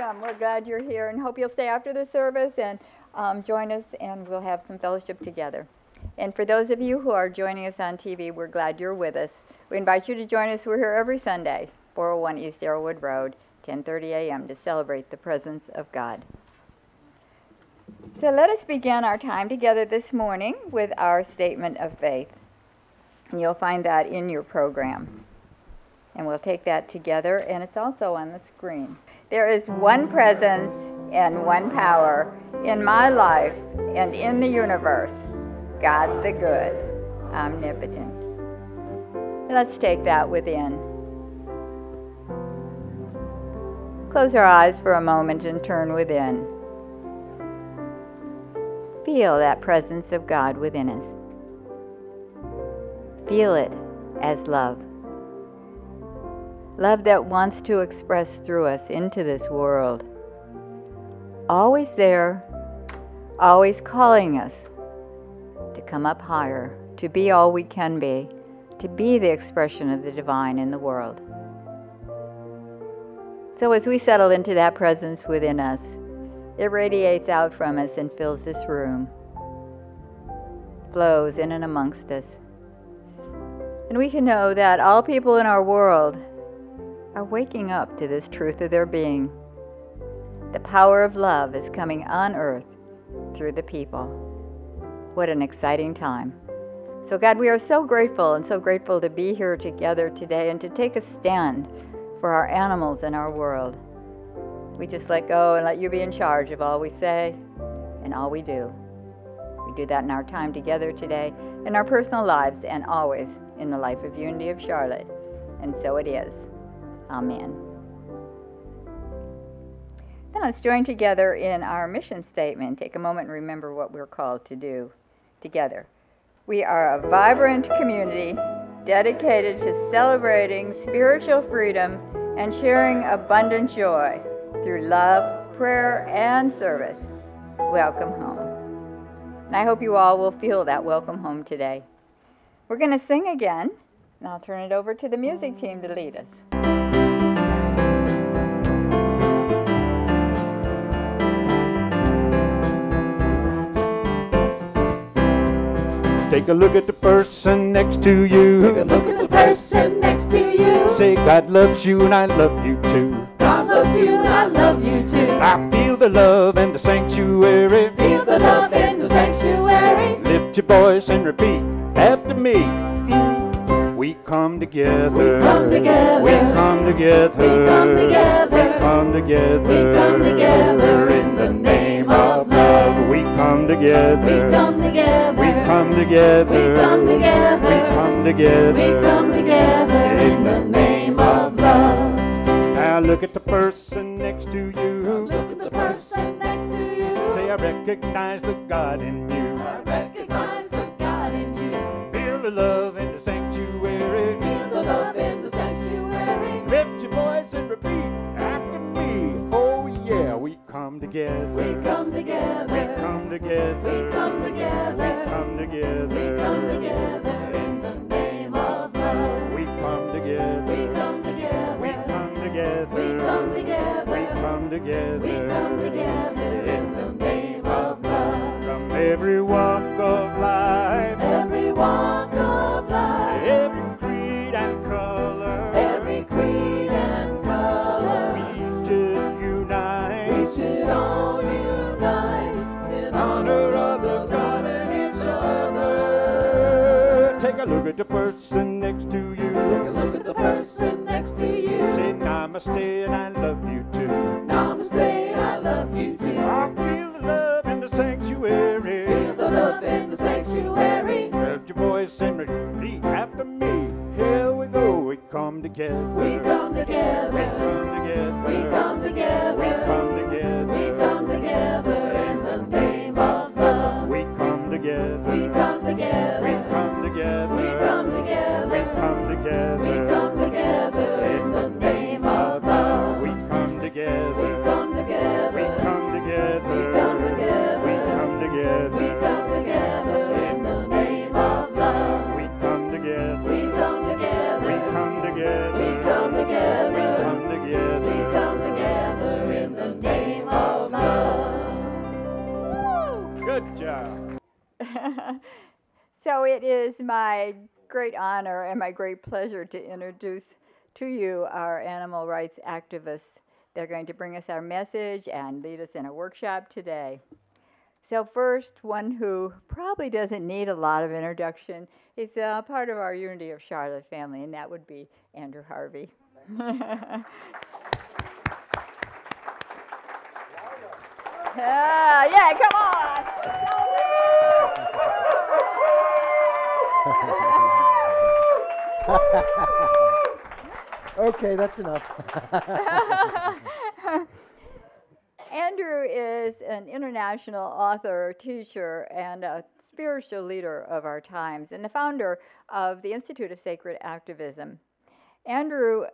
Welcome. We're glad you're here and hope you'll stay after the service and join us, and we'll have some fellowship together. And for those of you who are joining us on TV, we're glad you're with us. We invite you to join us. We're here every Sunday, 401 East Arrowwood Road, 10:30 a.m. to celebrate the presence of God. So let us begin our time together this morning with our statement of faith. And you'll find that in your program. And we'll take that together, and it's also on the screen. There is one presence and one power in my life and in the universe, God the good, omnipotent. Let's take that within. Close our eyes for a moment and turn within. Feel that presence of God within us. Feel it as love. Love that wants to express through us into this world. Always there, always calling us to come up higher, to be all we can be, to be the expression of the divine in the world. So as we settle into that presence within us, it radiates out from us and fills this room, flows in and amongst us. And we can know that all people in our world are waking up to this truth of their being. The power of love is coming on earth through the people. What an exciting time. So God, we are so grateful and so grateful to be here together today and to take a stand for our animals and our world. We just let go and let you be in charge of all we say and all we do. We do that in our time together today, in our personal lives, and always in the life of Unity of Charlotte. And so it is. Amen. Now let's join together in our mission statement. Take a moment and remember what we're called to do together. We are a vibrant community dedicated to celebrating spiritual freedom and sharing abundant joy through love, prayer, and service. Welcome home. And I hope you all will feel that welcome home today. We're going to sing again, and I'll turn it over to the music team to lead us. Take a look at the person next to you. Take a look at the person next to you. Say, God loves you and I love you too. God loves you and I love you too. I feel the love in the sanctuary. Feel the love in the sanctuary. Lift your voice and repeat after me. We come together. We come together. We come together. We come together. We come together. We come together in the name of love. We come together. We come together. We come together. We come together. We come together. We come together in the name of love. Now look at the person next to you. Look at the person next to you. Say, I recognize the God in you. I recognize the God in you. Feel the love in the sanctuary. Feel the love in the sanctuary. Lift your voice and repeat after me. Oh yeah, we come together. We come together. We come together. We come together. We come together. We come together in the name of love. We come together. We come together. We come together. We come together. We come together. We come together in the name of love. From every walk of life. Every walk of life. Every creed and color. Every creed and color. We should unite. We should all unite in honor of the God and each other. Take a look at the person next to you. Take a look at the person next to you. Say namaste and I love you too. Namaste, I love you too. I feel the love in the sanctuary. Feel the love in the sanctuary. Lift your voice and repeat after me. Here we go. We come together. We come together. We come together. We come together. We come together. We come together in the name of love. We come together. We come together. We come together. We come together. We come together. We come together in the name of love. We come together. We come together. We come together. We come together. We come together. We come together in the name of love. We come together. We come together. We come together. We come together. We come together. We come together in the is my great honor and my great pleasure to introduce to you our animal rights activists. They're going to bring us our message and lead us in a workshop today. So first, one who probably doesn't need a lot of introduction is part of our Unity of Charlotte family, and that would be Andrew Harvey. Yeah, come on! Okay, that's enough. Andrew is an international author, teacher, and a spiritual leader of our times, and the founder of the Institute of Sacred Activism. Andrew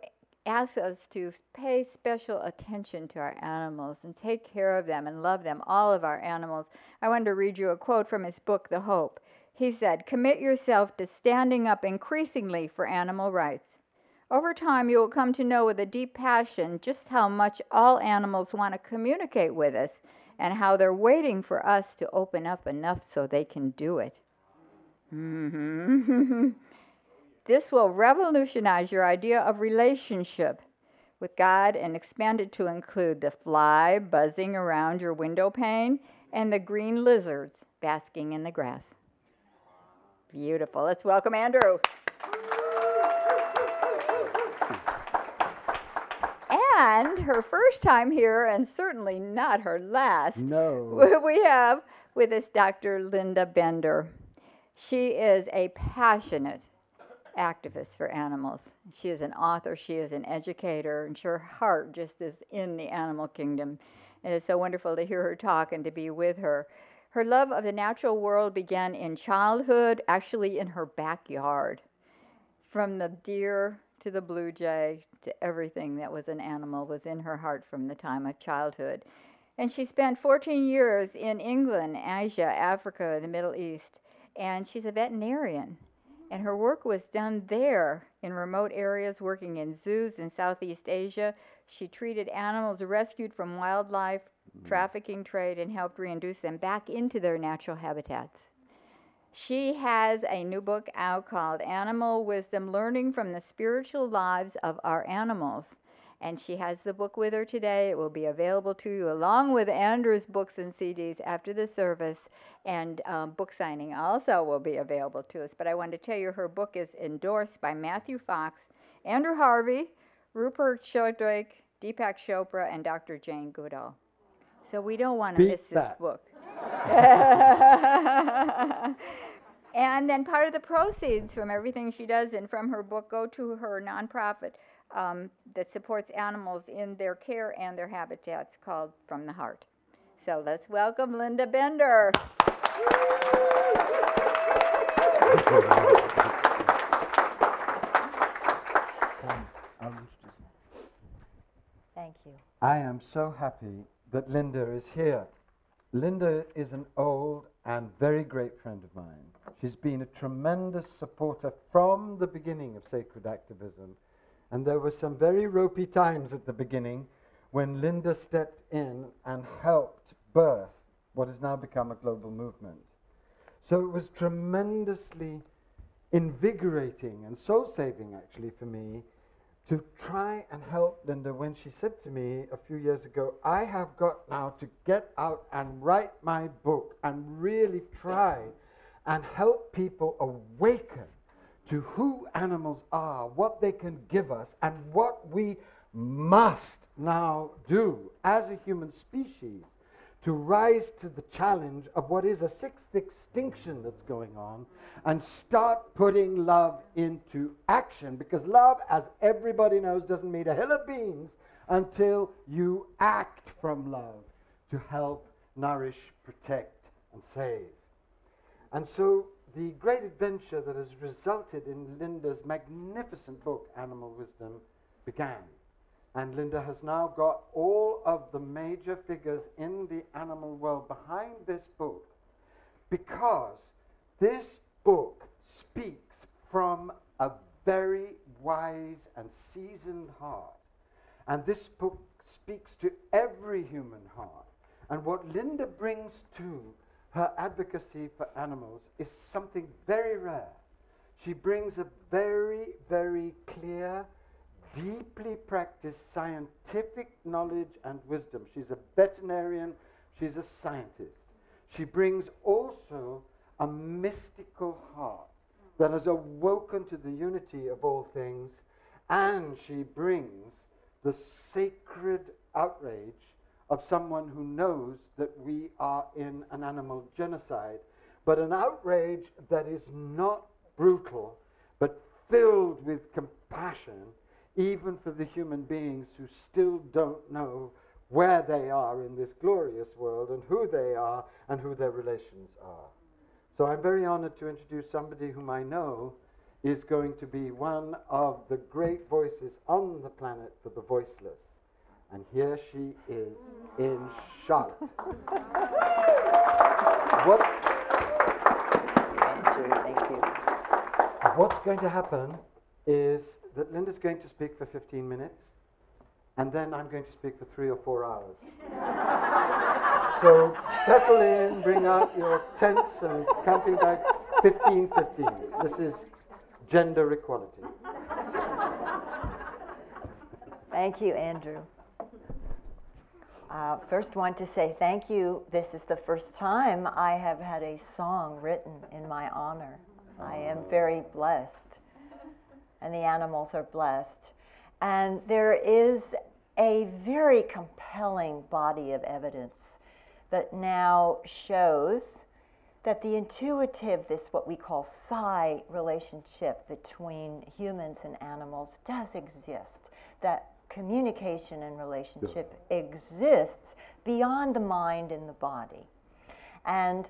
asks us to pay special attention to our animals and take care of them and love them, all of our animals. I wanted to read you a quote from his book, The Hope. He said, "Commit yourself to standing up increasingly for animal rights. Over time, you will come to know with a deep passion just how much all animals want to communicate with us and how they're waiting for us to open up enough so they can do it." This will revolutionize your idea of relationship with God and expand it to include the fly buzzing around your window pane and the green lizards basking in the grass. Beautiful. Let's welcome Andrew. And her first time here, and certainly not her last, No. we have with us Dr. Linda Bender. She is a passionate activist for animals. She is an author, she is an educator, and her heart just is in the animal kingdom. It is so wonderful to hear her talk and to be with her. Her love of the natural world began in childhood, actually in her backyard. From the deer to the blue jay to everything that was an animal was in her heart from the time of childhood. And she spent 14 years in England, Asia, Africa, the Middle East, and she's a veterinarian. And her work was done there in remote areas, working in zoos in Southeast Asia. She treated animals rescued from wildlife trafficking trade and helped reintroduce them back into their natural habitats. She has a new book out called Animal Wisdom, Learning from the Spiritual Lives of Our Animals. And she has the book with her today. It will be available to you along with Andrew's books and CDs after the service. And book signing also will be available to us. But I want to tell you her book is endorsed by Matthew Fox, Andrew Harvey, Rupert Sheldrake, Deepak Chopra, and Dr. Jane Goodall. So we don't want to miss this book. And then part of the proceeds from everything she does and from her book go to her nonprofit that supports animals in their care and their habitats called From the Heart. So let's welcome Linda Bender. Thank you. I am so happy that Linda is here. Linda is an old and very great friend of mine. She's been a tremendous supporter from the beginning of sacred activism. And there were some very ropey times at the beginning when Linda stepped in and helped birth what has now become a global movement. So it was tremendously invigorating and soul-saving, actually, for me to try and help Linda when she said to me a few years ago, I have got now to get out and write my book and really try and help people awaken to who animals are, what they can give us, and what we must now do as a human species to rise to the challenge of what is a sixth extinction that's going on and start putting love into action. Because love, as everybody knows, doesn't mean a hill of beans until you act from love to help, nourish, protect, and save. And so the great adventure that has resulted in Linda's magnificent book, Animal Wisdom, began. And Linda has now got all of the major figures in the animal world behind this book, because this book speaks from a very wise and seasoned heart. And this book speaks to every human heart. And what Linda brings to her advocacy for animals is something very rare. She brings a very, very clear, deeply practiced scientific knowledge and wisdom. She's a veterinarian, she's a scientist. She brings also a mystical heart that has awoken to the unity of all things, and she brings the sacred outrage of someone who knows that we are in an animal genocide, but an outrage that is not brutal, but filled with compassion, even for the human beings who still don't know where they are in this glorious world and who they are and who their relations are. So I'm very honored to introduce somebody whom I know is going to be one of the great voices on the planet for the voiceless. And here she is in Charlotte. Thank you. What's going to happen is that Linda's going to speak for 15 minutes, and then I'm going to speak for 3 or 4 hours. So settle in, bring out your tents and camping bags, 15. This is gender equality. Thank you, Andrew. First, want to say thank you. This is the first time I have had a song written in my honor. I am very blessed, and the animals are blessed. And there is a very compelling body of evidence that now shows that the intuitive, this what we call psi relationship between humans and animals does exist, that communication and relationship exists beyond the mind and the body. And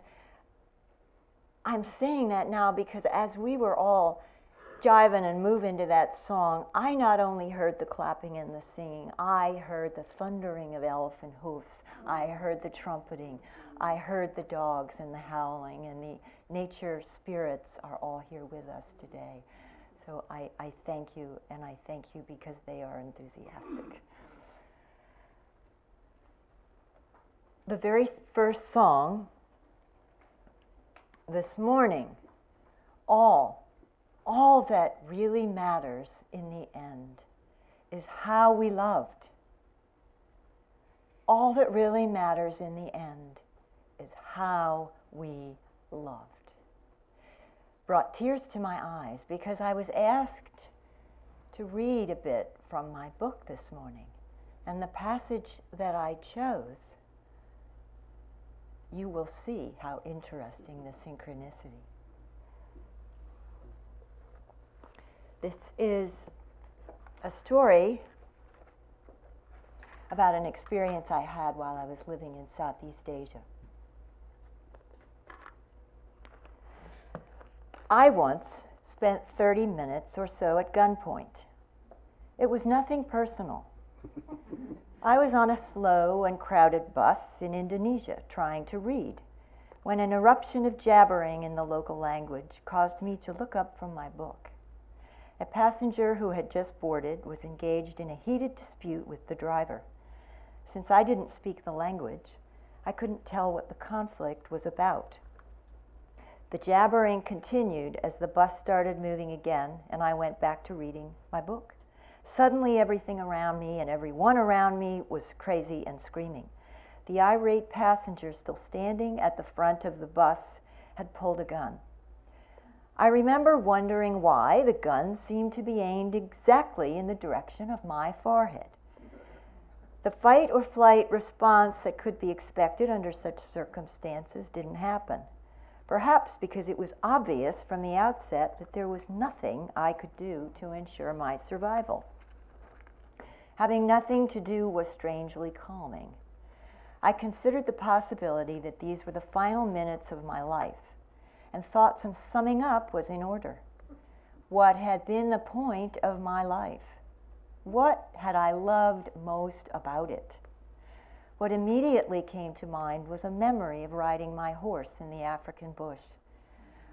I'm saying that now because as we were all jiving and moving to that song, I not only heard the clapping and the singing, I heard the thundering of elephant hoofs, I heard the trumpeting, I heard the dogs and the howling, and the nature spirits are all here with us today. So I thank you, and I thank you because they are enthusiastic. The very first song this morning, all that really matters in the end is how we loved. All that really matters in the end is how we loved. Brought tears to my eyes because I was asked to read a bit from my book this morning. And the passage that I chose, you will see how interesting the synchronicity. This is a story about an experience I had while I was living in Southeast Asia. I once spent 30 minutes or so at gunpoint. It was nothing personal. I was on a slow and crowded bus in Indonesia trying to read when an eruption of jabbering in the local language caused me to look up from my book. A passenger who had just boarded was engaged in a heated dispute with the driver. Since I didn't speak the language, I couldn't tell what the conflict was about. The jabbering continued as the bus started moving again, and I went back to reading my book. Suddenly, everything around me and everyone around me was crazy and screaming. The irate passenger still standing at the front of the bus had pulled a gun. I remember wondering why the gun seemed to be aimed exactly in the direction of my forehead. The fight or flight response that could be expected under such circumstances didn't happen. Perhaps because it was obvious from the outset that there was nothing I could do to ensure my survival. Having nothing to do was strangely calming. I considered the possibility that these were the final minutes of my life, and thought some summing up was in order. What had been the point of my life? What had I loved most about it? What immediately came to mind was a memory of riding my horse in the African bush.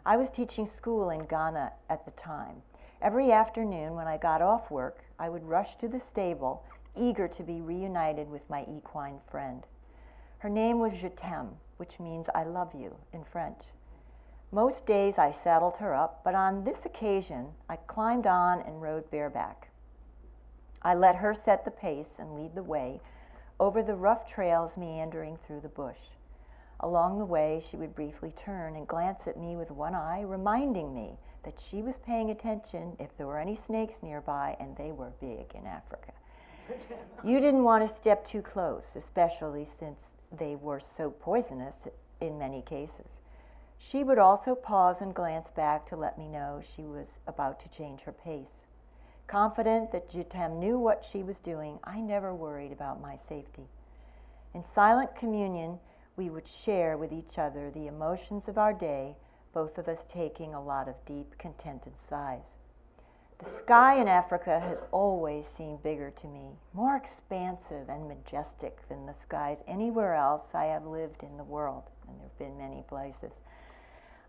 I was teaching school in Ghana at the time. Every afternoon when I got off work, I would rush to the stable, eager to be reunited with my equine friend. Her name was Jetem, which means I love you in French. Most days I saddled her up, but on this occasion I climbed on and rode bareback. I let her set the pace and lead the way over the rough trails meandering through the bush. Along the way, she would briefly turn and glance at me with one eye, reminding me that she was paying attention if there were any snakes nearby, and they were big in Africa. You didn't want to step too close, especially since they were so poisonous in many cases. She would also pause and glance back to let me know she was about to change her pace. Confident that Jitem knew what she was doing, I never worried about my safety. In silent communion, we would share with each other the emotions of our day, both of us taking a lot of deep, contented sighs. The sky in Africa has always seemed bigger to me, more expansive and majestic than the skies anywhere else I have lived in the world, and there have been many places.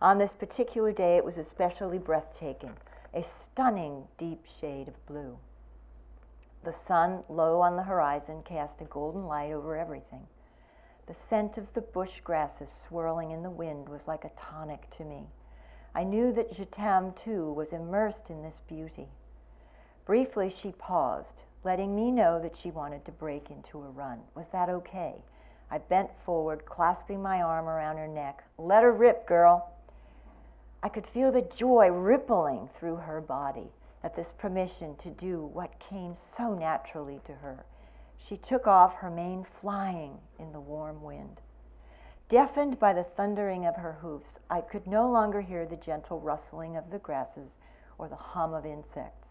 On this particular day, it was especially breathtaking, a stunning deep shade of blue. The sun, low on the horizon, cast a golden light over everything. The scent of the bush grasses swirling in the wind was like a tonic to me. I knew that Jitem, too, was immersed in this beauty. Briefly, she paused, letting me know that she wanted to break into a run. Was that okay? I bent forward, clasping my arm around her neck. Let her rip, girl. I could feel the joy rippling through her body at this permission to do what came so naturally to her. She took off, her mane flying in the warm wind. Deafened by the thundering of her hoofs, I could no longer hear the gentle rustling of the grasses or the hum of insects.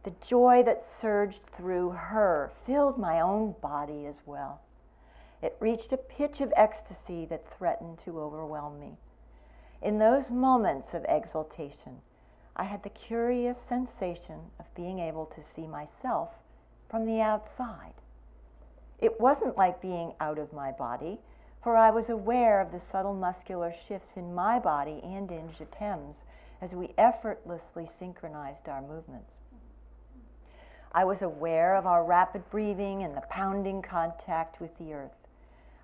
The joy that surged through her filled my own body as well. It reached a pitch of ecstasy that threatened to overwhelm me. In those moments of exaltation, I had the curious sensation of being able to see myself from the outside. It wasn't like being out of my body, for I was aware of the subtle muscular shifts in my body and in Jitem's as we effortlessly synchronized our movements. I was aware of our rapid breathing and the pounding contact with the earth.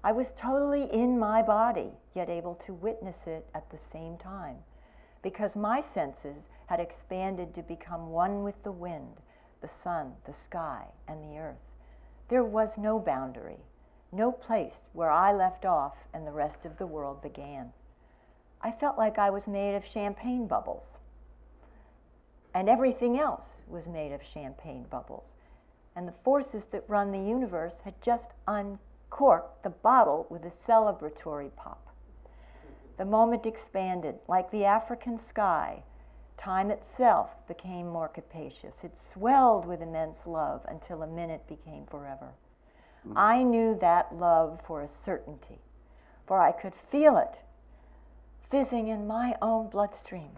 I was totally in my body, yet able to witness it at the same time, because my senses had expanded to become one with the wind, the sun, the sky, and the earth. There was no boundary, no place where I left off and the rest of the world began. I felt like I was made of champagne bubbles, and everything else was made of champagne bubbles, and the forces that run the universe had just uncorked the bottle with a celebratory pop. The moment expanded, like the African sky. Time itself became more capacious. It swelled with immense love until a minute became forever. I knew that love for a certainty, for I could feel it fizzing in my own bloodstream.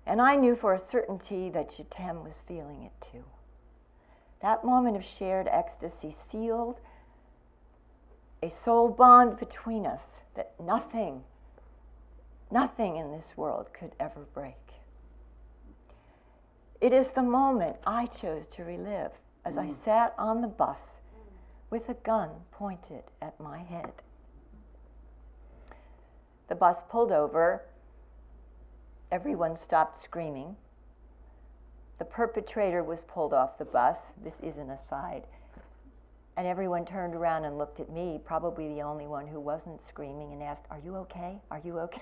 And I knew for a certainty that Jitem was feeling it too. That moment of shared ecstasy sealed a soul bond between us that nothing in this world could ever break. It is the moment I chose to relive as I sat on the bus with a gun pointed at my head. The bus pulled over. Everyone stopped screaming. The perpetrator was pulled off the bus. This is an aside. And everyone turned around and looked at me, probably the only one who wasn't screaming, and asked, "Are you okay? Are you okay?"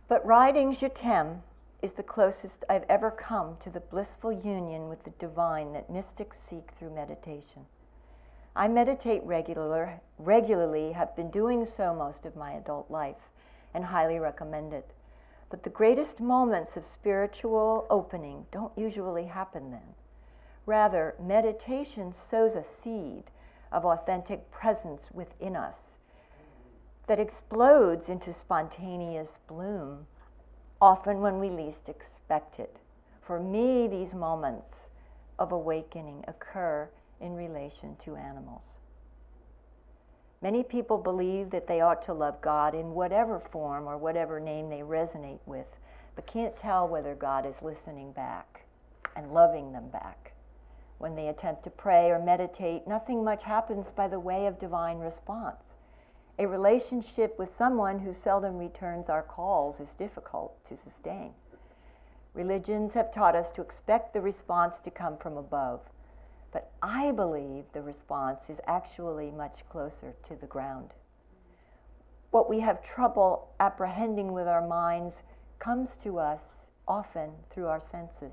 But riding Jitem is the closest I've ever come to the blissful union with the divine that mystics seek through meditation. I meditate regularly, have been doing so most of my adult life, and highly recommend it. But the greatest moments of spiritual opening don't usually happen then. Rather, meditation sows a seed of authentic presence within us that explodes into spontaneous bloom, often when we least expect it. For me, these moments of awakening occur in relation to animals. Many people believe that they ought to love God in whatever form or whatever name they resonate with, but can't tell whether God is listening back and loving them back. When they attempt to pray or meditate, nothing much happens by the way of divine response. A relationship with someone who seldom returns our calls is difficult to sustain. Religions have taught us to expect the response to come from above, but I believe the response is actually much closer to the ground. What we have trouble apprehending with our minds comes to us often through our senses.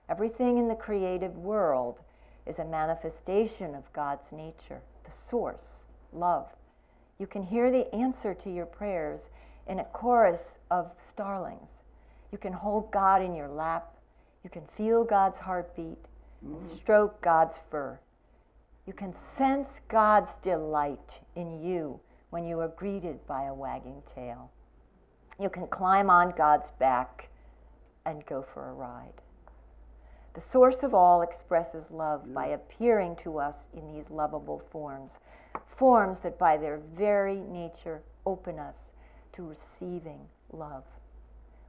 Everything in the creative world is a manifestation of God's nature, the source, love. You can hear the answer to your prayers in a chorus of starlings. You can hold God in your lap. You can feel God's heartbeat and stroke God's fur. You can sense God's delight in you when you are greeted by a wagging tail. You can climb on God's back and go for a ride. The source of all expresses love by appearing to us in these lovable forms, forms that by their very nature open us to receiving love.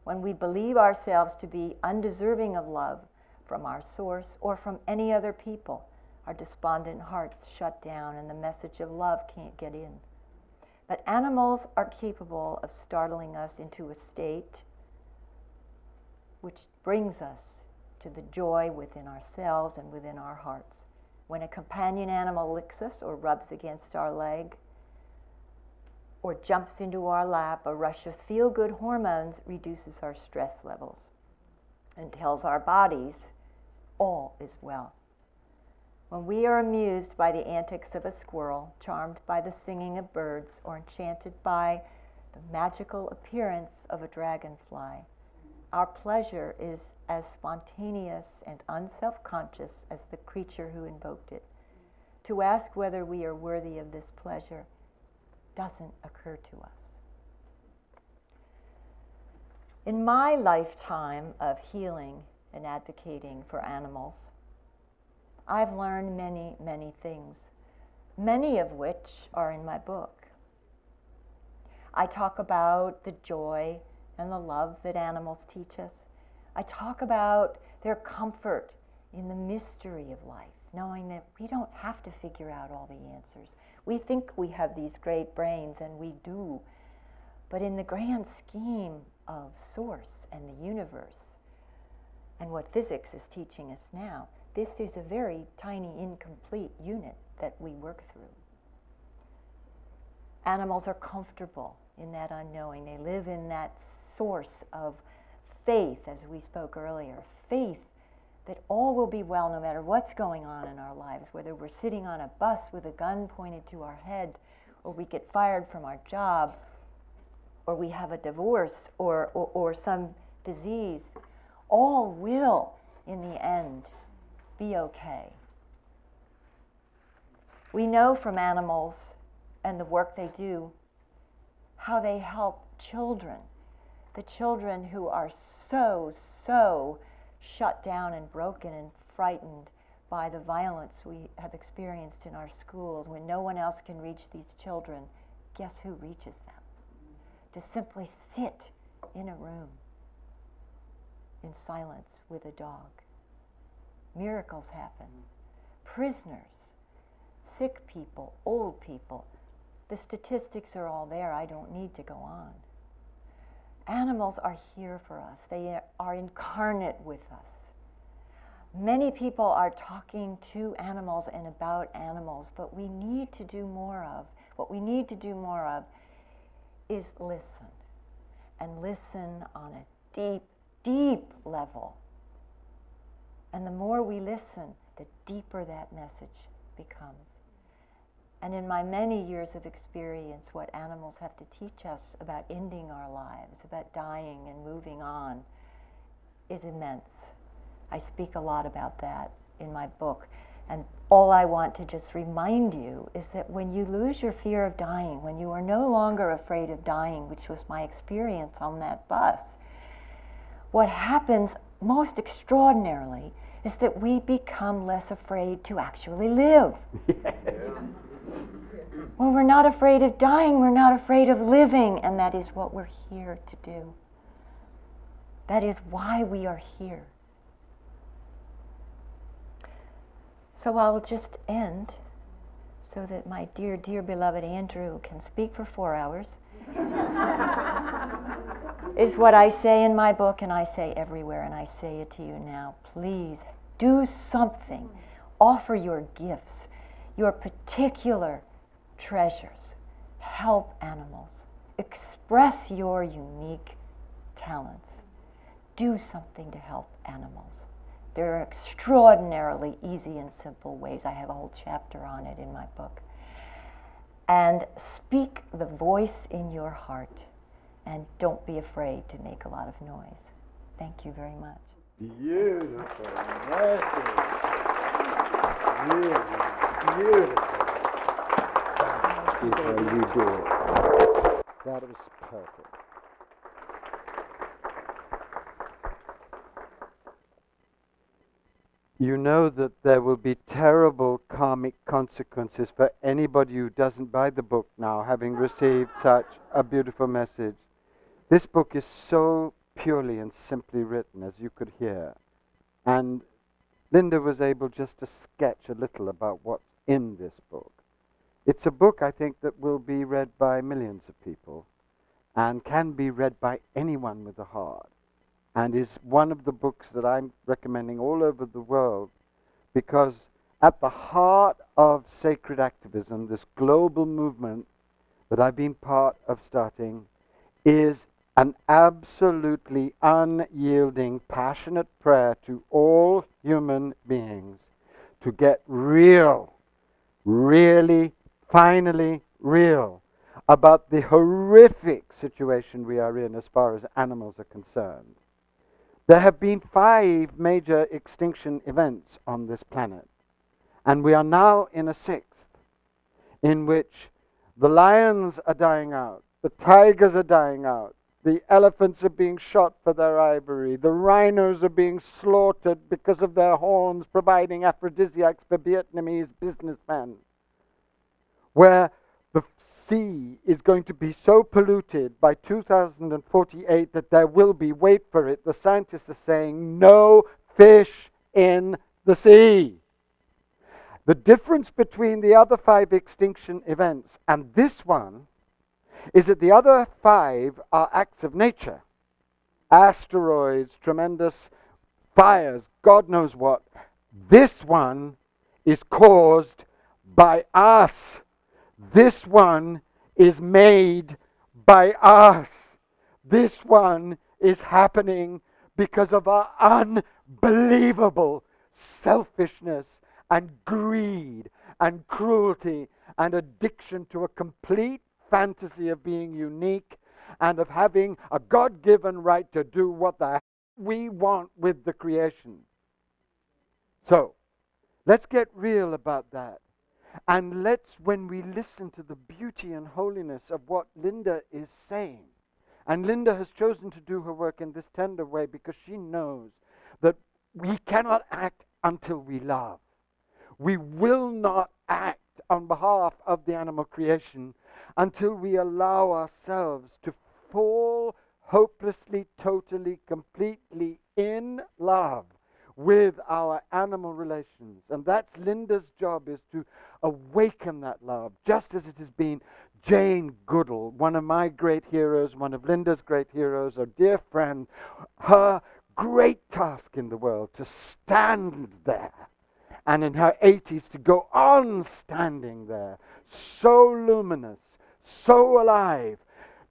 When we believe ourselves to be undeserving of love from our source or from any other people, our despondent hearts shut down and the message of love can't get in. But animals are capable of startling us into a state which brings us to the joy within ourselves and within our hearts. When a companion animal licks us or rubs against our leg or jumps into our lap, a rush of feel-good hormones reduces our stress levels and tells our bodies all is well. When we are amused by the antics of a squirrel, charmed by the singing of birds, or enchanted by the magical appearance of a dragonfly, our pleasure is as spontaneous and unself-conscious as the creature who invoked it. To ask whether we are worthy of this pleasure doesn't occur to us. In my lifetime of healing and advocating for animals, I've learned many, many things, many of which are in my book. I talk about the joy and the love that animals teach us. I talk about their comfort in the mystery of life, knowing that we don't have to figure out all the answers. We think we have these great brains, and we do. But in the grand scheme of Source and the universe, and what physics is teaching us now, this is a very tiny, incomplete unit that we work through. Animals are comfortable in that unknowing. They live in that source of faith, as we spoke earlier, faith that all will be well no matter what's going on in our lives, whether we're sitting on a bus with a gun pointed to our head, or we get fired from our job, or we have a divorce, or some disease. All will, in the end, be okay. We know from animals and the work they do how they help children, the children who are so shut down and broken and frightened by the violence we have experienced in our schools. When no one else can reach these children, guess who reaches them? To simply sit in a room in silence with a dog. Miracles happen. Prisoners, sick people, old people. The statistics are all there. I don't need to go on. Animals are here for us. They are incarnate with us. Many people are talking to animals and about animals, but we need to do more of. What we need to do more of is listen. And listen on a deep, deep level. And the more we listen, the deeper that message becomes. And in my many years of experience, what animals have to teach us about ending our lives, about dying and moving on, is immense. I speak a lot about that in my book. And all I want to just remind you is that when you lose your fear of dying, when you are no longer afraid of dying, which was my experience on that bus, what happens most extraordinarily is that we become less afraid to actually live. When we're not afraid of dying, we're not afraid of living, and that is what we're here to do. That is why we are here. So I'll just end so that my dear, dear beloved Andrew can speak for 4 hours. Is what I say in my book, and I say everywhere, and I say it to you now. Please do something. Offer your gifts, your particular treasures. Help animals. Express your unique talents. Do something to help animals. There are extraordinarily easy and simple ways. I have a whole chapter on it in my book. And speak the voice in your heart. And don't be afraid to make a lot of noise. Thank you very much. Beautiful message. Really beautiful. That is how you do it. That was perfect. You know that there will be terrible karmic consequences for anybody who doesn't buy the book now, having received such a beautiful message. This book is so purely and simply written, as you could hear. And Linda was able just to sketch a little about what's in this book. It's a book, I think, that will be read by millions of people and can be read by anyone with a heart, and is one of the books that I'm recommending all over the world, because at the heart of sacred activism, this global movement that I've been part of starting, is an absolutely unyielding, passionate prayer to all human beings to get real, really, finally real, about the horrific situation we are in as far as animals are concerned. There have been 5 major extinction events on this planet, and we are now in a 6th, in which the lions are dying out, the tigers are dying out, the elephants are being shot for their ivory, the rhinos are being slaughtered because of their horns providing aphrodisiacs for Vietnamese businessmen, where the sea is going to be so polluted by 2048 that there will be, wait for it, the scientists are saying, no fish in the sea. The difference between the other 5 extinction events and this one is that the other 5 are acts of nature. Asteroids, tremendous fires, God knows what. This one is caused by us. This one is made by us. This one is happening because of our unbelievable selfishness and greed and cruelty and addiction to a complete fantasy of being unique and of having a God-given right to do what the heck we want with the creation. So, let's get real about that. And let's, when we listen to the beauty and holiness of what Linda is saying, and Linda has chosen to do her work in this tender way because she knows that we cannot act until we love. We will not act on behalf of the animal creation until we allow ourselves to fall hopelessly, totally, completely in love with our animal relations. And that's Linda's job, is to awaken that love, just as it has been Jane Goodall, one of my great heroes, one of Linda's great heroes, a dear friend, her great task in the world to stand there, and in her 80s to go on standing there, so luminous, so alive,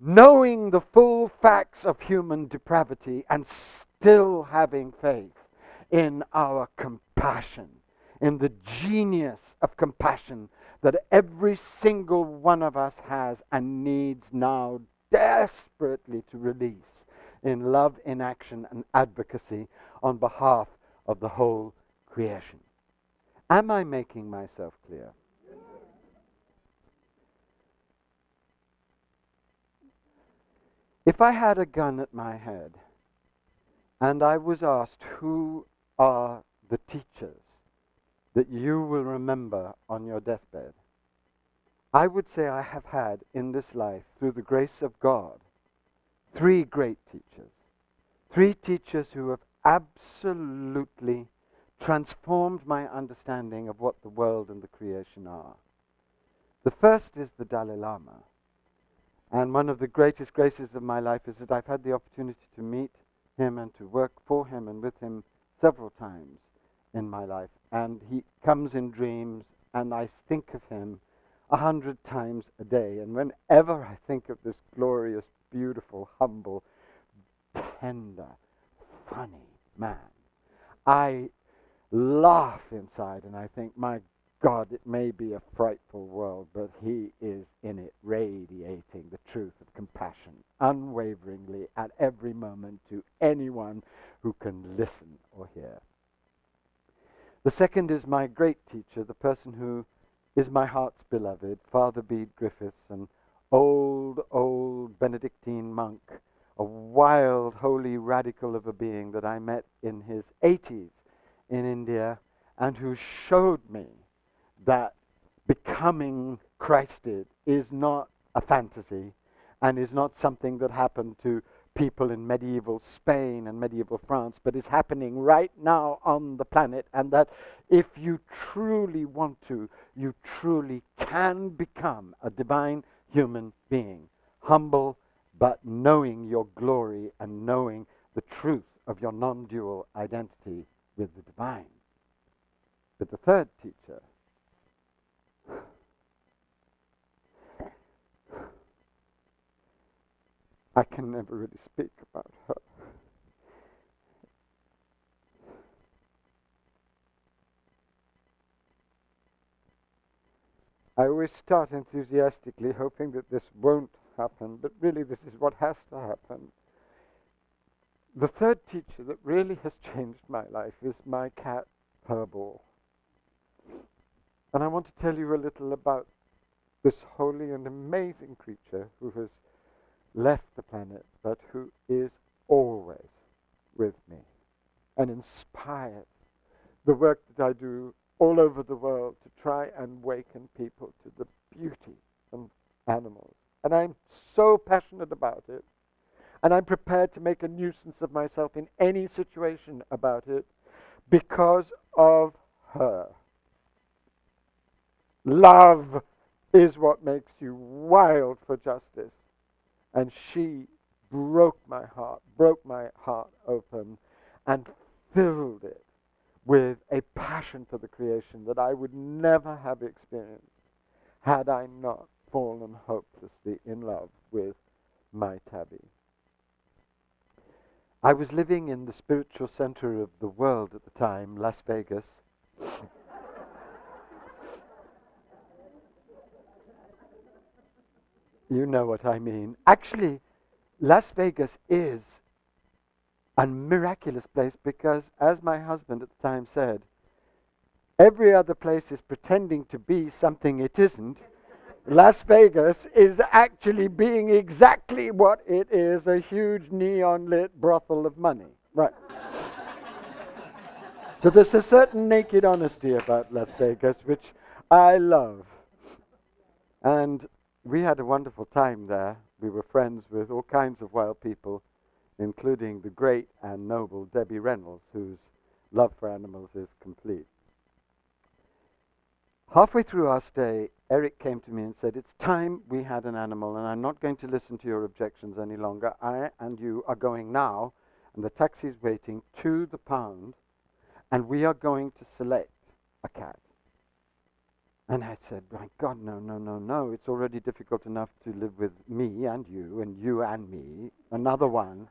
knowing the full facts of human depravity and still having faith in our compassion, in the genius of compassion that every single one of us has and needs now desperately to release in love, in action, and advocacy on behalf of the whole creation. Am I making myself clear? If I had a gun at my head and I was asked, who are the teachers that you will remember on your deathbed, I would say I have had in this life, through the grace of God, 3 great teachers. 3 teachers who have absolutely transformed my understanding of what the world and the creation are. The first is the Dalai Lama. And one of the greatest graces of my life is that I've had the opportunity to meet him and to work for him and with him several times in my life. And he comes in dreams, and I think of him 100 times a day. And whenever I think of this glorious, beautiful, humble, tender, funny man, I laugh inside and I think, my God, it may be a frightful world, but he is in it, radiating the truth of compassion unwaveringly at every moment to anyone who can listen or hear. The second is my great teacher, the person who is my heart's beloved, Father Bede Griffiths, an old Benedictine monk, a wild, holy radical of a being that I met in his 80s in India, and who showed me that becoming Christed is not a fantasy and is not something that happened to people in medieval Spain and medieval France, but is happening right now on the planet, and that if you truly want to, you truly can become a divine human being, humble, but knowing your glory and knowing the truth of your non-dual identity with the divine. But the third teacher, I can never really speak about her. I always start enthusiastically, hoping that this won't happen, but really this is what has to happen. The third teacher that really has changed my life is my cat, Herbal. And I want to tell you a little about this holy and amazing creature who has left the planet, but who is always with me and inspires the work that I do all over the world to try and waken people to the beauty of animals. And I'm so passionate about it, and I'm prepared to make a nuisance of myself in any situation about it because of her. Love is what makes you wild for justice. And she broke my heart open and filled it with a passion for the creation that I would never have experienced had I not fallen hopelessly in love with my tabby. I was living in the spiritual center of the world at the time, Las Vegas. You know what I mean. Actually, Las Vegas is a miraculous place because, as my husband at the time said, every other place is pretending to be something it isn't. Las Vegas is actually being exactly what it is, a huge neon-lit brothel of money. Right. So there's a certain naked honesty about Las Vegas, which I love. And we had a wonderful time there. We were friends with all kinds of wild people, including the great and noble Debbie Reynolds, whose love for animals is complete. Halfway through our stay, Eric came to me and said, "It's time we had an animal, and I'm not going to listen to your objections any longer. I and you are going now, and the taxi's waiting, to the pound, and we are going to select a cat." And I said, "My God, no. It's already difficult enough to live with me and you and me. Another one."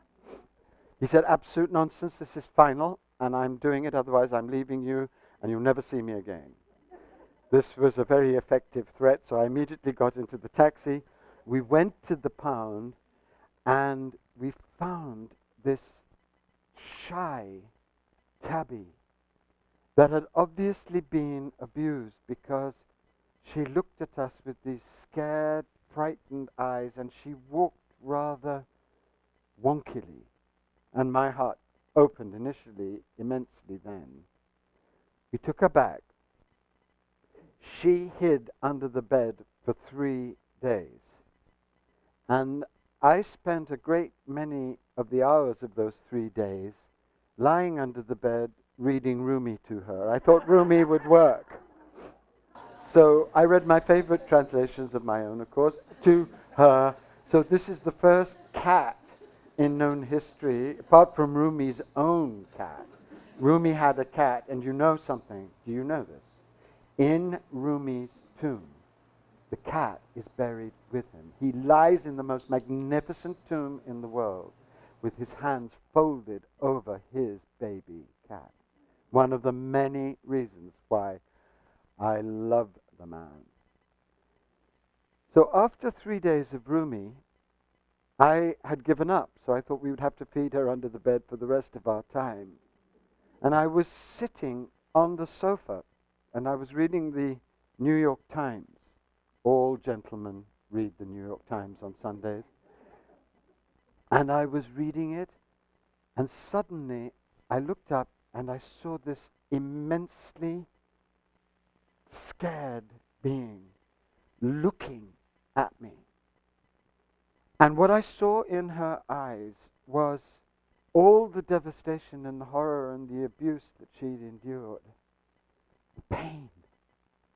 He said, "Absolute nonsense. This is final, and I'm doing it. Otherwise, I'm leaving you, and you'll never see me again." This was a very effective threat, so I immediately got into the taxi. We went to the pound, and we found this shy tabby that had obviously been abused because she looked at us with these scared, frightened eyes, and she walked rather wonkily. And my heart opened initially, immensely then. We took her back. She hid under the bed for 3 days. And I spent a great many of the hours of those 3 days lying under the bed reading Rumi to her. I thought Rumi would work. So I read my favorite translations of my own, of course, to her. So this is the first cat in known history, apart from Rumi's own cat. Rumi had a cat, and you know something. Do you know this? In Rumi's tomb, the cat is buried with him. He lies in the most magnificent tomb in the world with his hands folded over his baby cat. One of the many reasons why I love the man. So after 3 days of Rumi, I had given up, so I thought we would have to feed her under the bed for the rest of our time. And I was sitting on the sofa, and I was reading the New York Times. All gentlemen read the New York Times on Sundays. And I was reading it, and suddenly I looked up and I saw this immensely scared being looking at me. And what I saw in her eyes was all the devastation and the horror and the abuse that she'd endured. The pain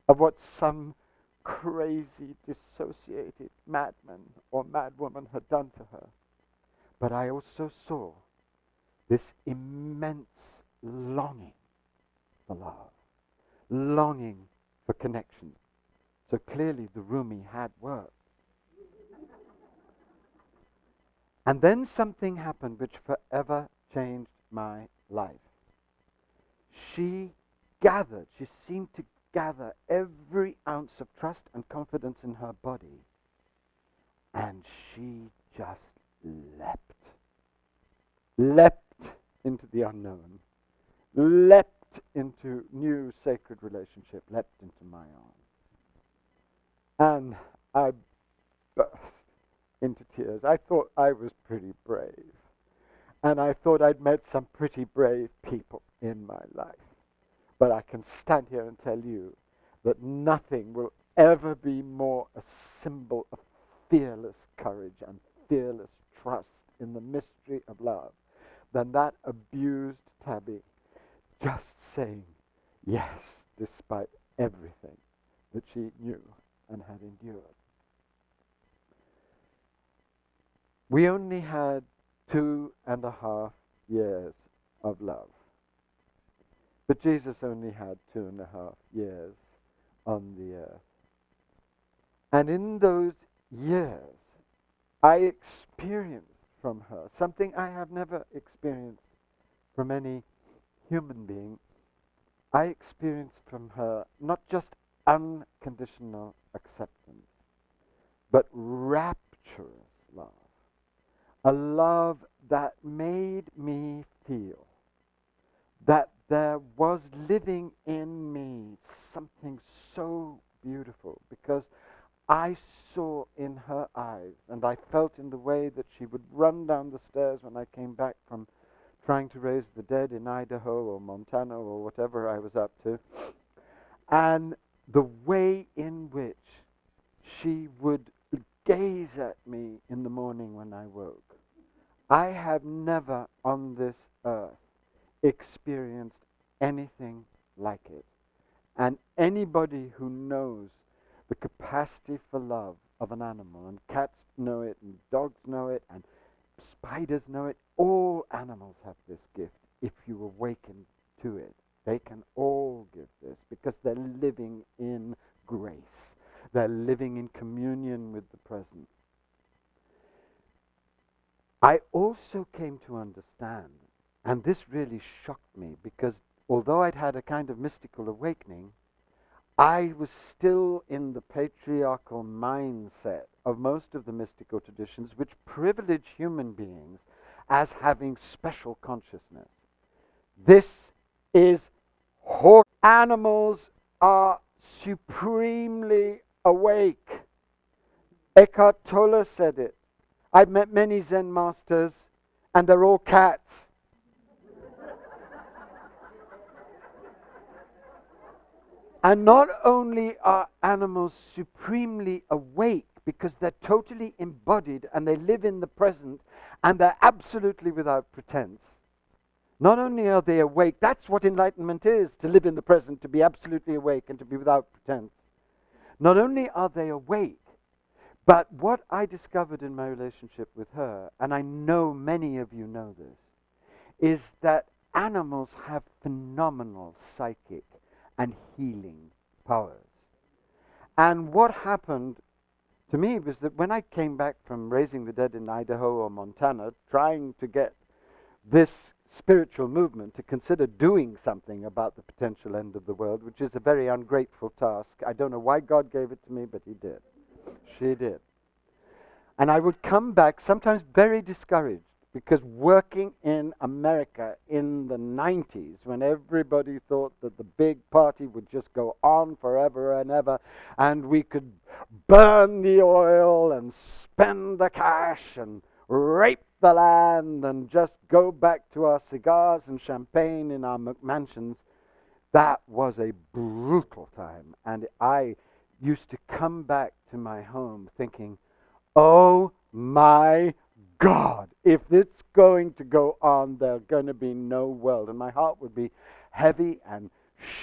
of what some crazy, dissociated madman or madwoman had done to her. But I also saw this immense longing for love, longing for connection. So clearly the Rumi had worked. And then something happened which forever changed my life. She seemed to gather every ounce of trust and confidence in her body. And she just leapt into the unknown, leapt into new sacred relationship, leapt into my arms. And I burst into tears. I thought I was pretty brave. And I thought I'd met some pretty brave people in my life. But I can stand here and tell you that nothing will ever be more a symbol of fearless courage and fearless trust in the mystery of love than that abused tabby just saying yes despite everything that she knew and had endured. We only had 2.5 years of love. But Jesus only had 2.5 years on the earth. And in those years, I experienced from her something I have never experienced from any human being. I experienced from her not just unconditional acceptance, but rapturous love. A love that made me feel that there was living in me something so beautiful, because I saw in her eyes, and I felt in the way that she would run down the stairs when I came back from trying to raise the dead in Idaho or Montana or whatever I was up to, and the way in which she would gaze at me in the morning when I woke. I have never on this earth experienced anything like it. And anybody who knows the capacity for love of an animal, and cats know it, and dogs know it, and spiders know it, all animals have this gift if you awaken to it. They can all give this because they're living in grace. They're living in communion with the present. I also came to understand, and this really shocked me, because although I'd had a kind of mystical awakening, I was still in the patriarchal mindset of most of the mystical traditions which privilege human beings as having special consciousness. This is horrible. Animals are supremely awake. Eckhart Tolle said it. I've met many Zen masters, and they're all cats. And not only are animals supremely awake because they're totally embodied and they live in the present and they're absolutely without pretense, Not only are they awake, that's what enlightenment is, to live in the present, to be absolutely awake and to be without pretense. Not only are they awake, but what I discovered in my relationship with her, and I know many of you know this, is that animals have phenomenal psychic and healing powers. And what happened to me was that when I came back from raising the dead in Idaho or Montana, trying to get this spiritual movement to consider doing something about the potential end of the world, which is a very ungrateful task. I don't know why God gave it to me, but he did. She did. And I would come back sometimes very discouraged, because working in America in the 90s, when everybody thought that the big party would just go on forever and ever, and we could burn the oil and spend the cash and rape the land and just go back to our cigars and champagne in our mansions, that was a brutal time. And I used to come back to my home thinking, oh my God, if it's going to go on, there's going to be no world. And my heart would be heavy and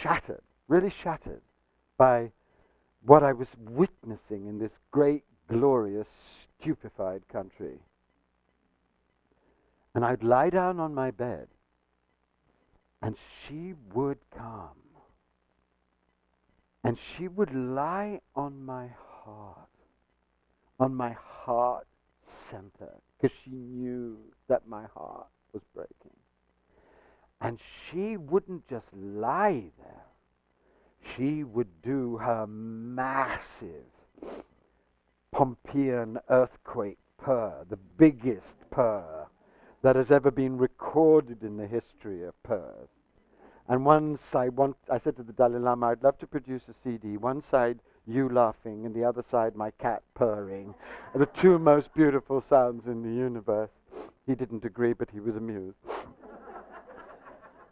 shattered, really shattered, by what I was witnessing in this great, glorious, stupefied country. And I'd lie down on my bed, and she would come. And she would lie on my heart center, because she knew that my heart was breaking. And she wouldn't just lie there. She would do her massive Pompeian earthquake purr, the biggest purr that has ever been recorded in the history of purrs. And I said to the Dalai Lama, I'd love to produce a CD. One side, you laughing, and the other side, my cat purring. The two most beautiful sounds in the universe. He didn't agree, but he was amused.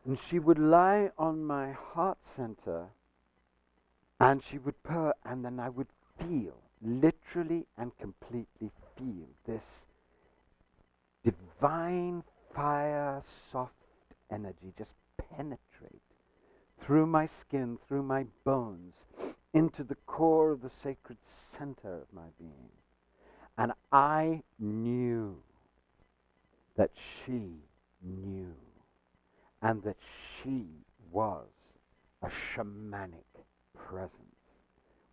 And she would lie on my heart center, and she would purr, and then I would feel, literally and completely feel, this divine fire, soft energy just penetrate through my skin, through my bones, into the core of the sacred center of my being. And I knew that she knew, and that she was a shamanic presence,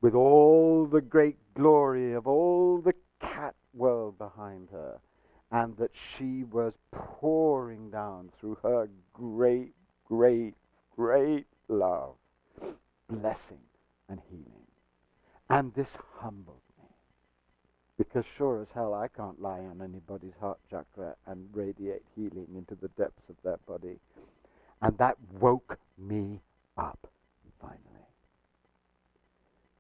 with all the great glory of all the cat world behind her, and that she was pouring down through her great, great, great love, blessing and healing. And this humbled me, because sure as hell I can't lie on anybody's heart chakra and radiate healing into the depths of their body. And that woke me up, finally,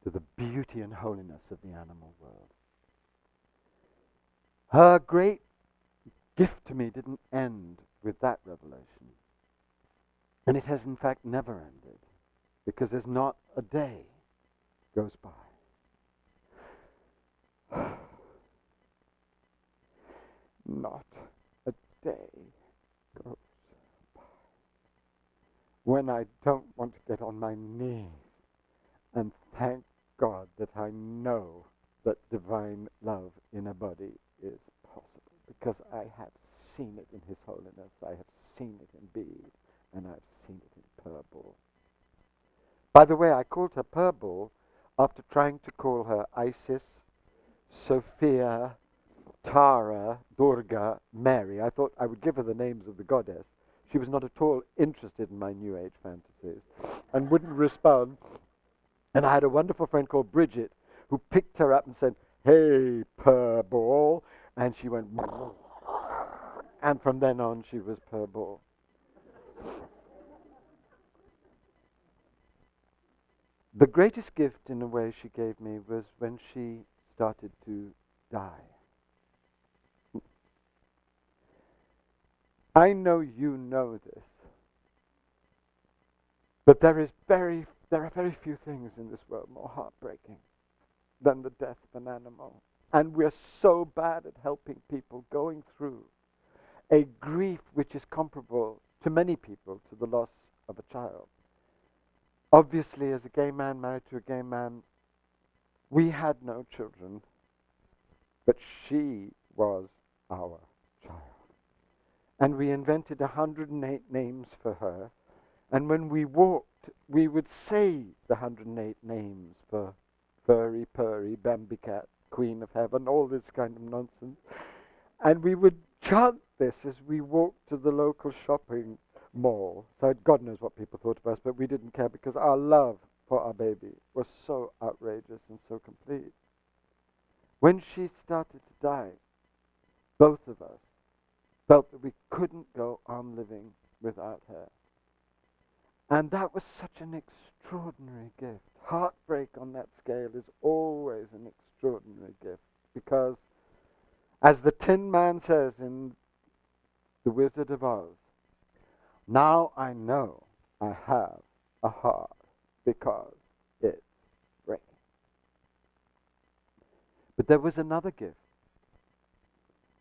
to the beauty and holiness of the animal world. Her great gift to me didn't end with that revelation. And it has in fact never ended, because there's not a day goes by. Not a day goes by when I don't want to get on my knees and thank God that I know that divine love in a body is possible, because I have seen it in His Holiness, I have seen it in Bede, and I've seen it in Purbull. By the way, I called her Purbull after trying to call her Isis, Sophia, Tara, Durga, Mary. I thought I would give her the names of the goddess. She was not at all interested in my New Age fantasies and wouldn't respond. And I had a wonderful friend called Bridget who picked her up and said, "Hey, Purbull," and she went, and from then on she was Purbull. The greatest gift, in a way, she gave me was when she started to die. I know you know this, but there are very few things in this world more heartbreaking than the death of an animal. And we're so bad at helping people going through a grief which is comparable to many people, to the loss of a child. Obviously, as a gay man married to a gay man, we had no children, but she was our child. And we invented 108 names for her, and when we walked, we would say the 108 names for Furry, Purry, Bambi Cat, Queen of Heaven, all this kind of nonsense. And we would chant this as we walked to the local shopping mall. So God knows what people thought of us, but we didn't care because our love for our baby was so outrageous and so complete. When she started to die, both of us felt that we couldn't go on living without her. And that was such an extraordinary gift. Heartbreak on that scale is always an extraordinary gift because, as the Tin Man says in The Wizard of Oz, now I know I have a heart because it's breaking. But there was another gift,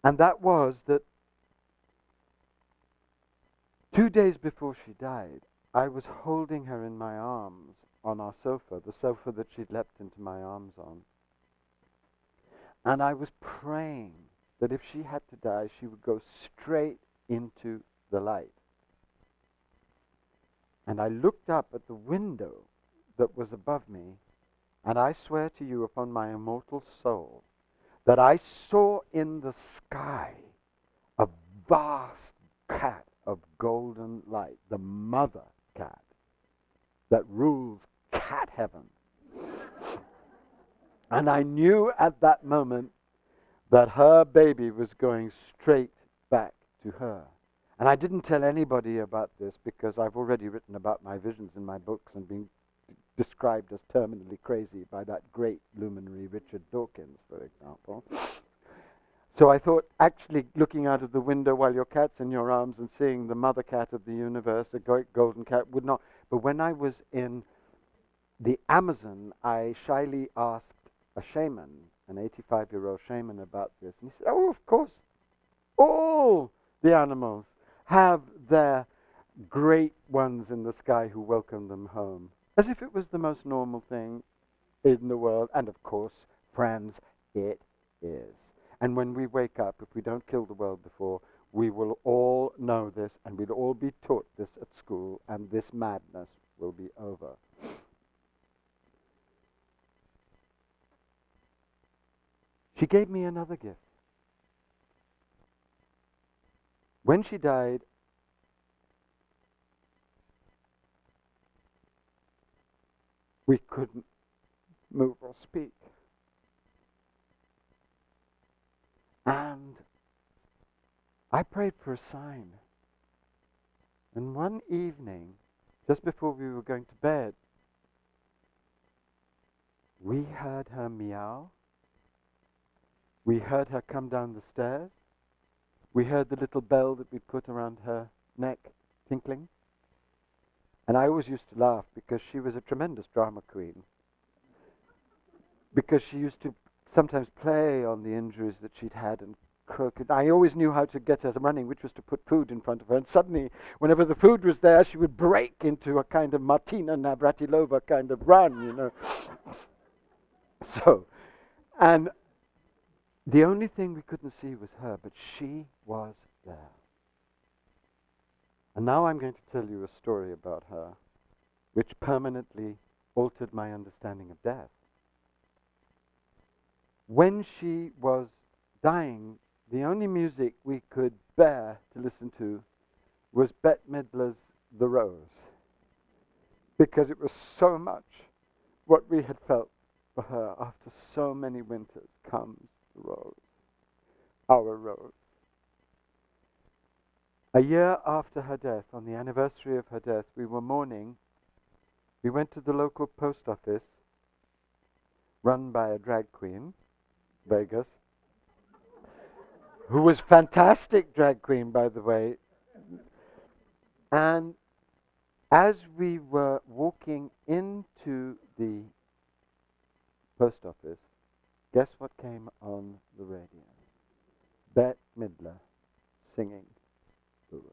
and that was that 2 days before she died, I was holding her in my arms on our sofa, the sofa that she'd leapt into my arms on. And I was praying that if she had to die, she would go straight into the light. And I looked up at the window that was above me, and I swear to you upon my immortal soul that I saw in the sky a vast cat of golden light, the mother cat that rules cat heaven. And I knew at that moment that her baby was going straight back to her. And I didn't tell anybody about this because I've already written about my visions in my books and been described as terminally crazy by that great luminary Richard Dawkins, for example. So I thought, actually looking out of the window while your cat's in your arms and seeing the mother cat of the universe, a great golden cat, would not. But when I was in the Amazon, I shyly asked a shaman, an 85-year-old shaman, about this. And he said, oh, of course, all the animals have their great ones in the sky who welcome them home, as if it was the most normal thing in the world. And of course, friends, it is. And when we wake up, if we don't kill the world before, we will all know this, and we'll all be taught this at school, and this madness will be over. She gave me another gift. When she died, we couldn't move or speak. And I prayed for a sign. And one evening, just before we were going to bed, we heard her meow. We heard her come down the stairs. We heard the little bell that we put around her neck tinkling. And I always used to laugh because she was a tremendous drama queen. Because she used to sometimes play on the injuries that she'd had and croak. I always knew how to get her running, which was to put food in front of her. And suddenly, whenever the food was there, she would break into a kind of Martina Navratilova kind of run, you know. So, and the only thing we couldn't see was her, but she was there. And now I'm going to tell you a story about her, which permanently altered my understanding of death. When she was dying, the only music we could bear to listen to was Bette Midler's The Rose, because it was so much what we had felt for her after so many winters comes the rose, our rose. A year after her death, on the anniversary of her death, we were mourning. We went to the local post office, run by a drag queen, Vegas, who was fantastic drag queen, by the way. And as we were walking into the post office, guess what came on the radio? Bette Midler singing The Rose.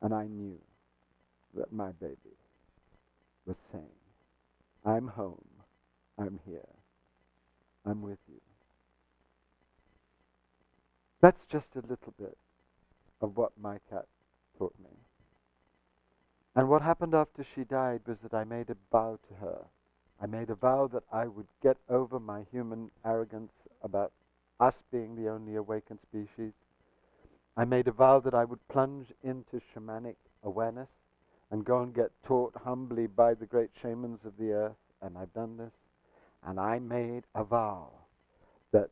And I knew that my baby was saying, I'm home, I'm here, I'm with you. That's just a little bit of what my cat taught me. And what happened after she died was that I made a vow to her. I made a vow that I would get over my human arrogance about us being the only awakened species. I made a vow that I would plunge into shamanic awareness and go and get taught humbly by the great shamans of the earth, and I've done this. And I made a vow that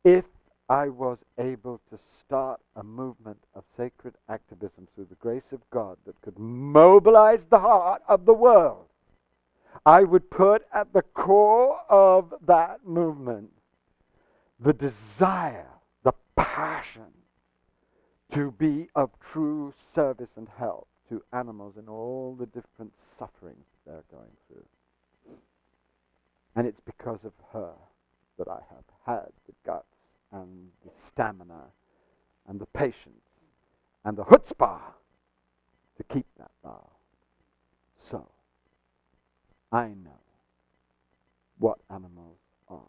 if I was able to start a movement of sacred activism through the grace of God that could mobilize the heart of the world, I would put at the core of that movement the desire, the passion to be of true service and help to animals in all the different sufferings they're going through. And it's because of her that I have had the guts and the stamina and the patience and the chutzpah to keep that vow. So, I know what animals are.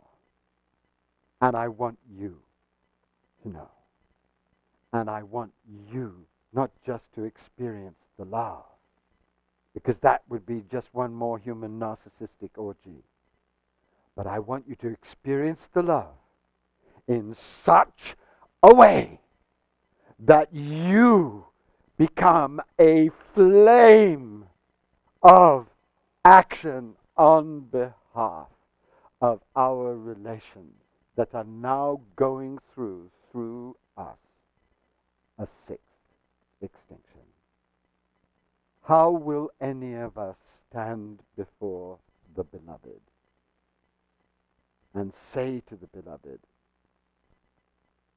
And I want you to know. And I want you not just to experience the love, because that would be just one more human narcissistic orgy. But I want you to experience the love in such a way that you become a flame of action on behalf of our relations that are now going through us, a sixth extinction. How will any of us stand before the beloved and say to the beloved,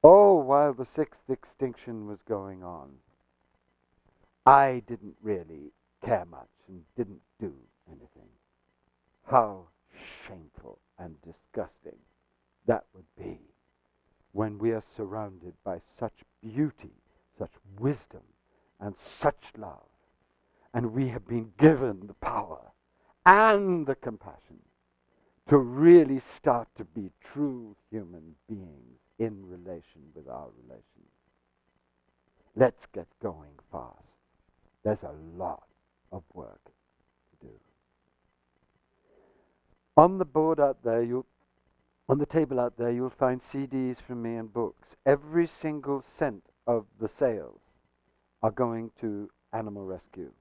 oh, while the sixth extinction was going on, I didn't really care much and didn't do anything. How shameful and disgusting that would be when we are surrounded by such beauty, such wisdom, and such love, and we have been given the power and the compassion to really start to be true human beings in relation with our relations. Let's get going fast. There's a lot of work to do. On the board out there, on the table out there, you'll find CDs from me and books. Every single cent of the sales are going to animal rescue.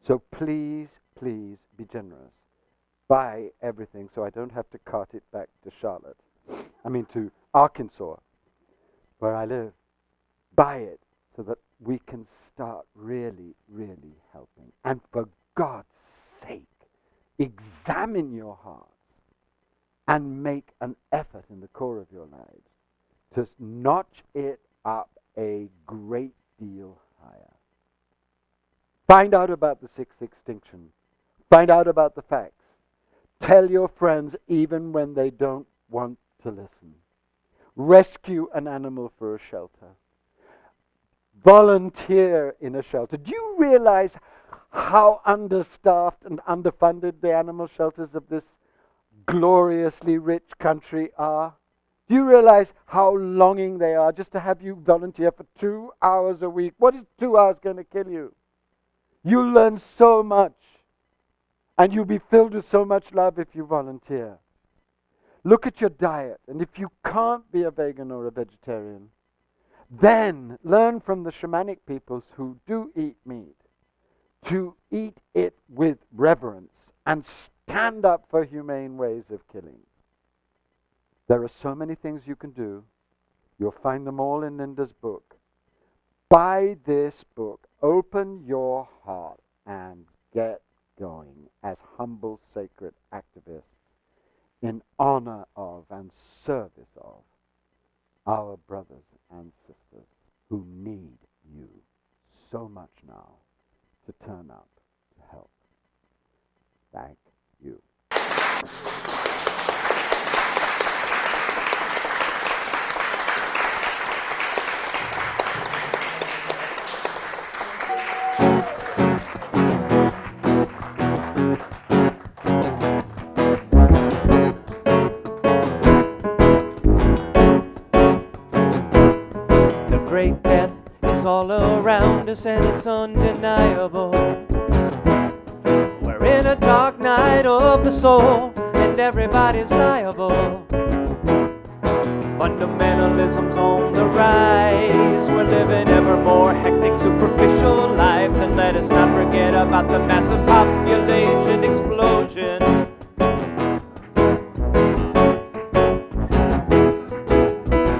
So please, please be generous. Buy everything so I don't have to cart it back to to Arkansas, where I live. Buy it so that we can start really, really helping. And for God's sake, examine your hearts and make an effort in the core of your lives to notch it up a great deal higher. Find out about the sixth extinction. Find out about the facts. Tell your friends even when they don't want to listen. Rescue an animal for a shelter. Volunteer in a shelter. Do you realize how understaffed and underfunded the animal shelters of this gloriously rich country are? Do you realize how longing they are just to have you volunteer for 2 hours a week? What is 2 hours going to kill you? You'll learn so much. And you'll be filled with so much love if you volunteer. Look at your diet. And if you can't be a vegan or a vegetarian, then learn from the shamanic peoples who do eat meat to eat it with reverence and stand up for humane ways of killing. There are so many things you can do. You'll find them all in Linda's book. Buy this book. Open your heart and get going as humble, sacred activists in honor of and service of our brothers and sisters who need you so much now to turn up to help. Thank you. all around us and it's undeniable. We're in a dark night of the soul and everybody's liable. Fundamentalism's on the rise. We're living ever more hectic, superficial lives. And let us not forget about the massive population explosion.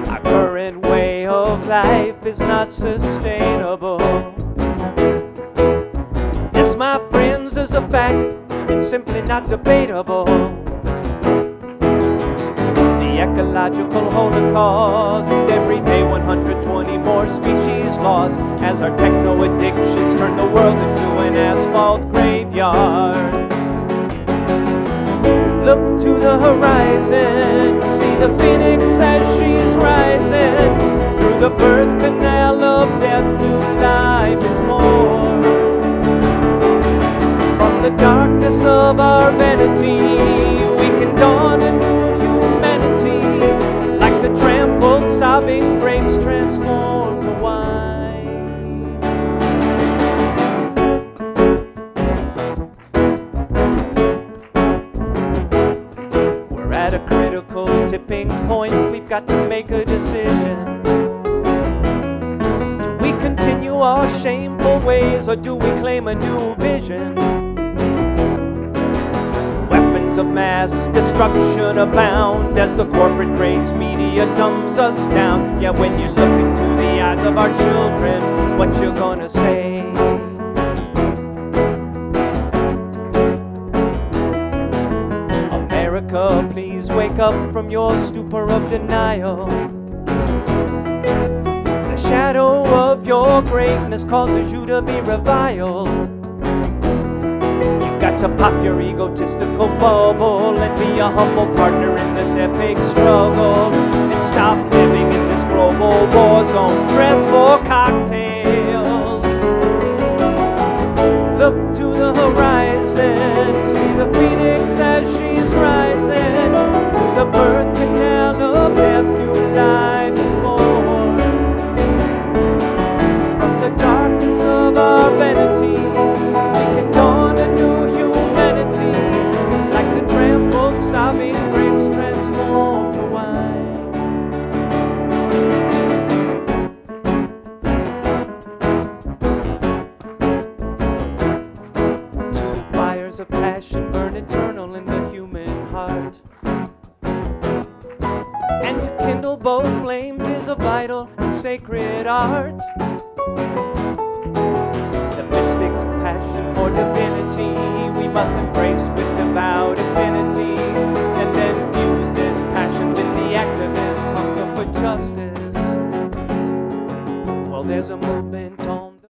Our current way of life is not sustainable. This, my friends, is a fact. It's simply not debatable. The ecological holocaust, every day 120 more species lost, as our techno addictions turn the world into an asphalt graveyard. Look to the horizon, see the phoenix as she's rising. Through the birth canal of death, new life is born. From the darkness of our vanity, we can dawn a new like the trampled, sobbing grapes transformed to wine. We're at a critical tipping point. We've got to make a decision. Do we continue our shameful ways, or do we claim a new vision? Of mass destruction abound as the corporate grace media dumbs us down. Yeah, when you look into the eyes of our children, what you gonna say? America, please wake up from your stupor of denial. The shadow of your greatness causes you to be reviled. Got to pop your egotistical bubble and be a humble partner in this epic struggle, and stop living in this global war zone. Dress for cocktails.